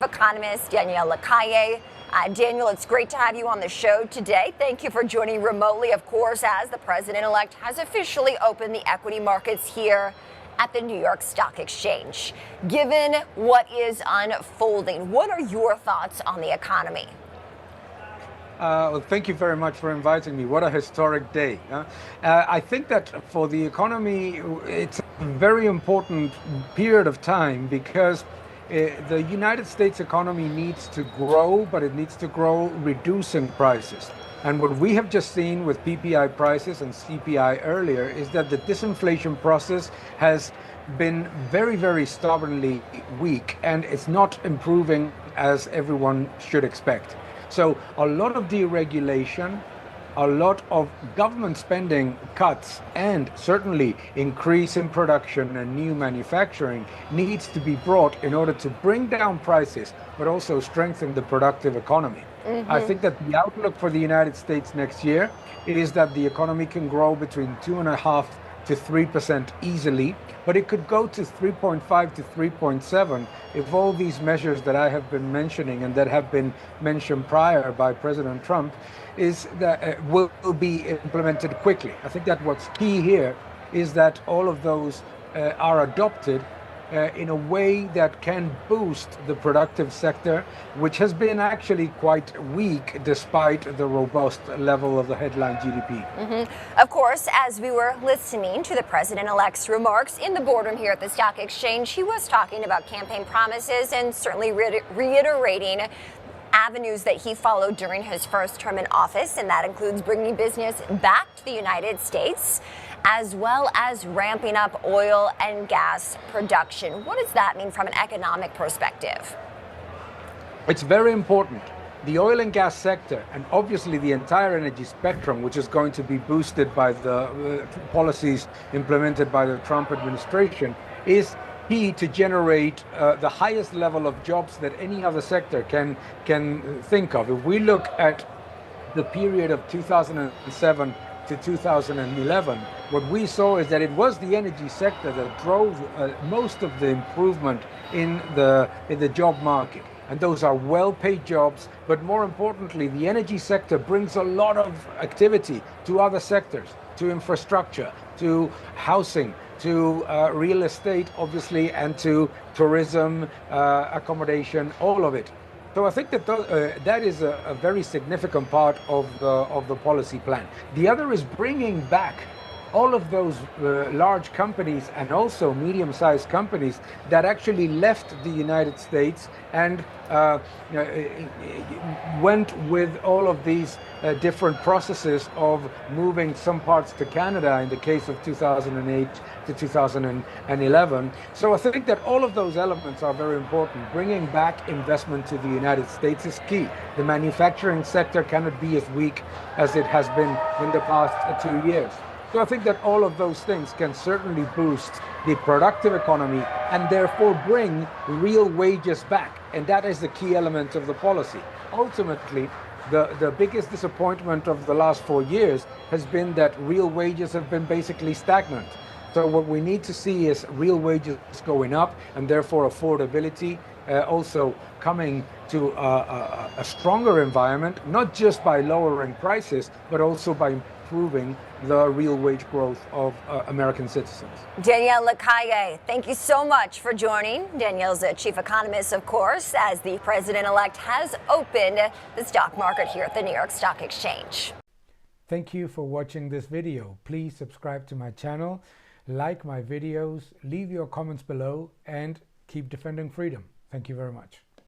Economist Danielle Lacalle. Daniel, it's great to have you on the show today. Thank you for joining remotely, of course, as the president-elect has officially opened the equity markets here at the New York Stock Exchange. Given what is unfolding, what are your thoughts on the economy? Well, thank you very much for inviting me. What a historic day. I think that for the economy, it's a very important period of time because the United States economy needs to grow, but it needs to grow reducing prices. And what we have just seen with PPI prices and CPI earlier is that the disinflation process has been very, very stubbornly weak, and it's not improving as everyone should expect. So a lot of deregulation, a lot of government spending cuts, and certainly increase in production and new manufacturing needs to be brought in order to bring down prices, but also strengthen the productive economy. I think that the outlook for the United States next year is that the economy can grow between 2.5% to 3% easily, but it could go to 3.5 to 3.7 if all these measures that I have been mentioning and that have been mentioned prior by President Trump is that will be implemented quickly. I think that what's key here is that all of those are adopted in a way that can boost the productive sector, which has been actually quite weak despite the robust level of the headline GDP. Of course, as we were listening to the president-elect's remarks in the boardroom here at the Stock Exchange, he was talking about campaign promises and certainly reiterating avenues that he followed during his first term in office, and that includes bringing business back to the United States, as well as ramping up oil and gas production. What does that mean from an economic perspective? It's very important. The oil and gas sector, and obviously the entire energy spectrum, which is going to be boosted by the policies implemented by the Trump administration, is key to generate the highest level of jobs that any other sector can think of. If we look at the period of 2007 to 2011, what we saw is that it was the energy sector that drove most of the improvement in the job market. And those are well-paid jobs, but more importantly, the energy sector brings a lot of activity to other sectors, to infrastructure, to housing, to real estate, obviously, and to tourism, accommodation, all of it. So I think that that is a very significant part of the policy plan. The other is bringing back all of those large companies and also medium-sized companies that actually left the United States and went with all of these different processes of moving some parts to Canada in the case of 2008 to 2011. So I think that all of those elements are very important. Bringing back investment to the United States is key. The manufacturing sector cannot be as weak as it has been in the past 2 years. So I think that all of those things can certainly boost the productive economy and therefore bring real wages back. And that is the key element of the policy. Ultimately, the biggest disappointment of the last 4 years has been that real wages have been basically stagnant. So what we need to see is real wages going up and therefore affordability also coming to a stronger environment, not just by lowering prices, but also by improving the real wage growth of American citizens. Danielle Lacalle, thank you so much for joining. Danielle's a chief economist, of course, as the president-elect has opened the stock market here at the New York Stock Exchange. Thank you for watching this video. Please subscribe to my channel, like my videos, leave your comments below, and keep defending freedom. Thank you very much.